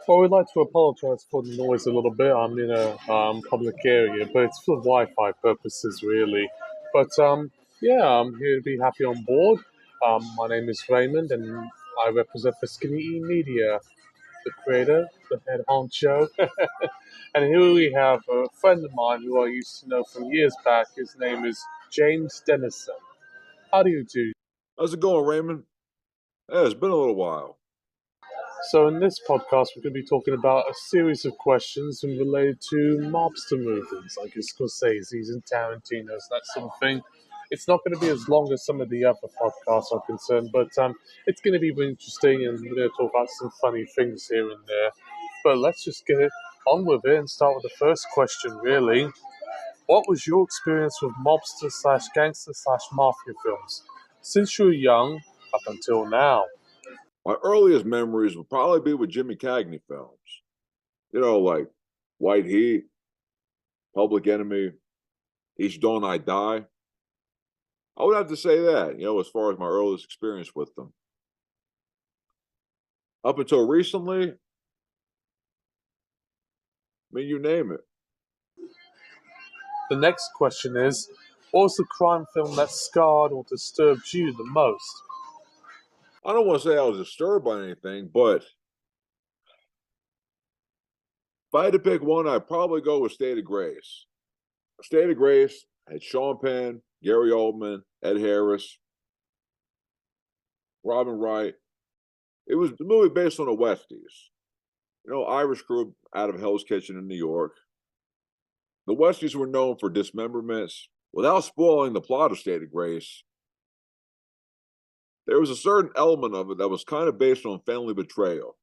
Well, we'd like to apologise for the noise a little bit. I'm in a public area, but it's for Wi-Fi purposes, really. But yeah, I'm here to be happy on board. My name is Raymond, and I represent for Skinny E Media, the creator, the head honcho. And here we have a friend of mine who I used to know from years back. His name is James Dennison. How do you do? How's it going, Raymond? Yeah, it's been a little while. So in this podcast, we're going to be talking about a series of questions related to mobster movies, like your Scorsese's and Tarantino's, that sort of thing. It's not going to be as long as some of the other podcasts are concerned, but it's going to be really interesting, and we're going to talk about some funny things here and there. But let's just get it on with it and start with the first question, really. What was your experience with mobster slash gangster slash mafia films since you were young up until now? My earliest memories would probably be with Jimmy Cagney films. You know, like White Heat, Public Enemy, Each Dawn I Die. I would have to say that, as far as my earliest experience with them. Up until recently, I mean, you name it. The next question is, what was the crime film that scarred or disturbed you the most? I don't want to say I was disturbed by anything, but if I had to pick one, I'd probably go with State of Grace. State of Grace had Sean Penn, Gary Oldman, Ed Harris, Robin Wright. It was the movie based on the Westies. Irish crew out of Hell's Kitchen in New York. The Westies were known for dismemberments. Without spoiling the plot of State of Grace, there was a certain element of it that was kind of based on family betrayal.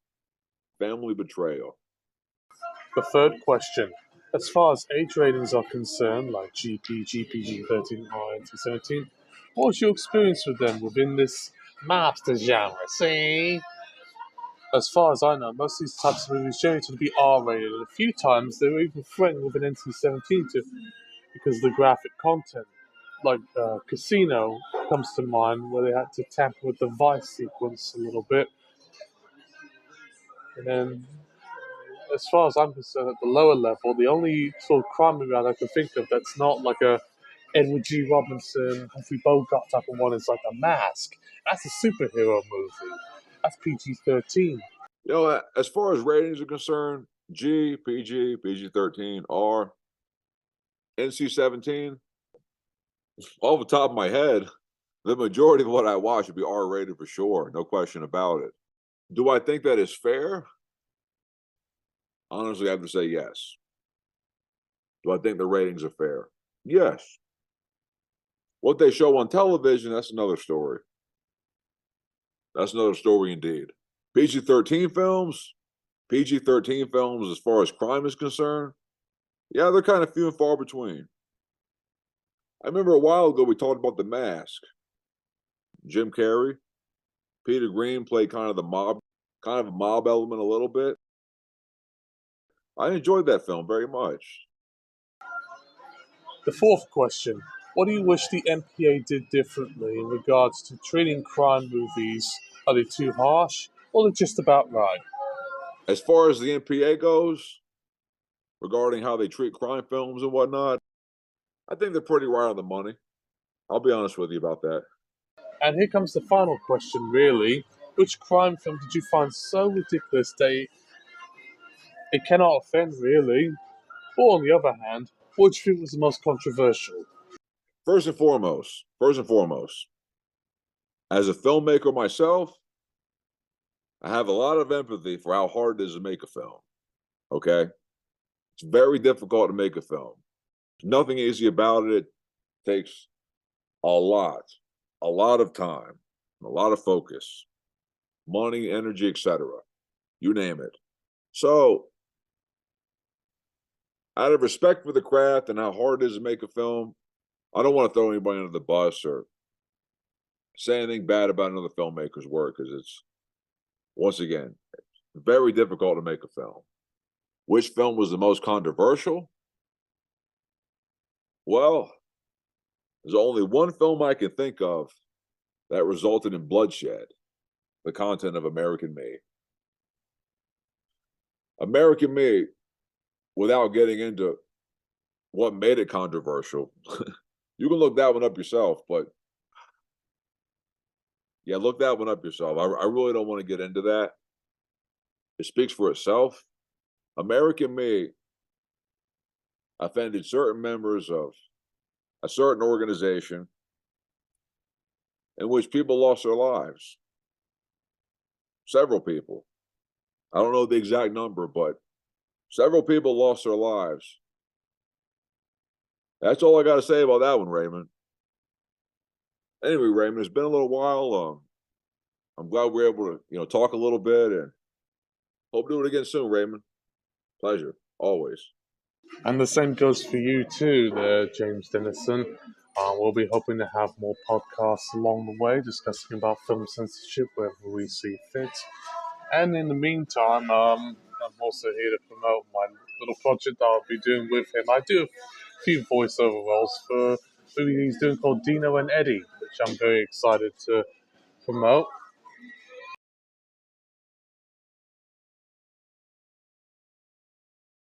Family betrayal. The third question, as far as age ratings are concerned, like GP, GPG 13, or NC-17, what was your experience with them within this mobster genre? See? As far as I know, most of these types of movies generally tend to be R-rated, and a few times they were even threatened with an NC-17 because of the graphic content. Like Casino comes to mind, where they had to tamper with the vice sequence a little bit. And then, as far as I'm concerned, at the lower level, the only sort of crime movie I can think of that's not like a Edward G. Robinson, Humphrey Bogart type of one is like A Mask. That's a superhero movie. That's PG-13. As far as ratings are concerned, G, PG, PG-13, R, NC-17, off the top of my head, the majority of what I watch would be R-rated for sure. No question about it. Do I think that is fair? Honestly, I have to say yes. Do I think the ratings are fair? Yes. What they show on television, that's another story. That's another story indeed. PG-13 films, as far as crime is concerned, yeah, they're kind of few and far between. I remember a while ago we talked about The Mask. Jim Carrey, Peter Green played kind of a mob element a little bit. I enjoyed that film very much. The fourth question, what do you wish the MPA did differently in regards to treating crime movies? Are they too harsh, or they're just about right? As far as the MPA goes, regarding how they treat crime films and whatnot, I think they're pretty right on the money. I'll be honest with you about that. And here comes the final question, really. Which crime film did you find so ridiculous that it cannot offend, really? Or, on the other hand, which film was the most controversial? First and foremost, as a filmmaker myself, I have a lot of empathy for how hard it is to make a film. Okay? It's very difficult to make a film. There's nothing easy about it. It takes a lot of time, a lot of focus, money, energy, etc. You name it. So, out of respect for the craft and how hard it is to make a film, I don't want to throw anybody under the bus or say anything bad about another filmmaker's work, because it's, once again, very difficult to make a film. Which film was the most controversial? Well, there's only one film I can think of that resulted in bloodshed: The Content of American Me. American Me, without getting into what made it controversial, you can look that one up yourself, but yeah, look that one up yourself. I really don't want to get into that. It speaks for itself. American Me offended certain members of a certain organization in which people lost their lives. Several people. I don't know the exact number, but several people lost their lives. That's all I got to say about that one, Raymond. Anyway, Raymond, it's been a little while. I'm glad we're able to, talk a little bit, and hope to do it again soon, Raymond. Pleasure, always. And the same goes for you too, there, James Dennison. We'll be hoping to have more podcasts along the way discussing about film censorship wherever we see fit. And in the meantime, I'm also here to promote my little project that I'll be doing with him. I do a few voiceover roles for a movie he's doing called Dino and Eddie, which I'm very excited to promote.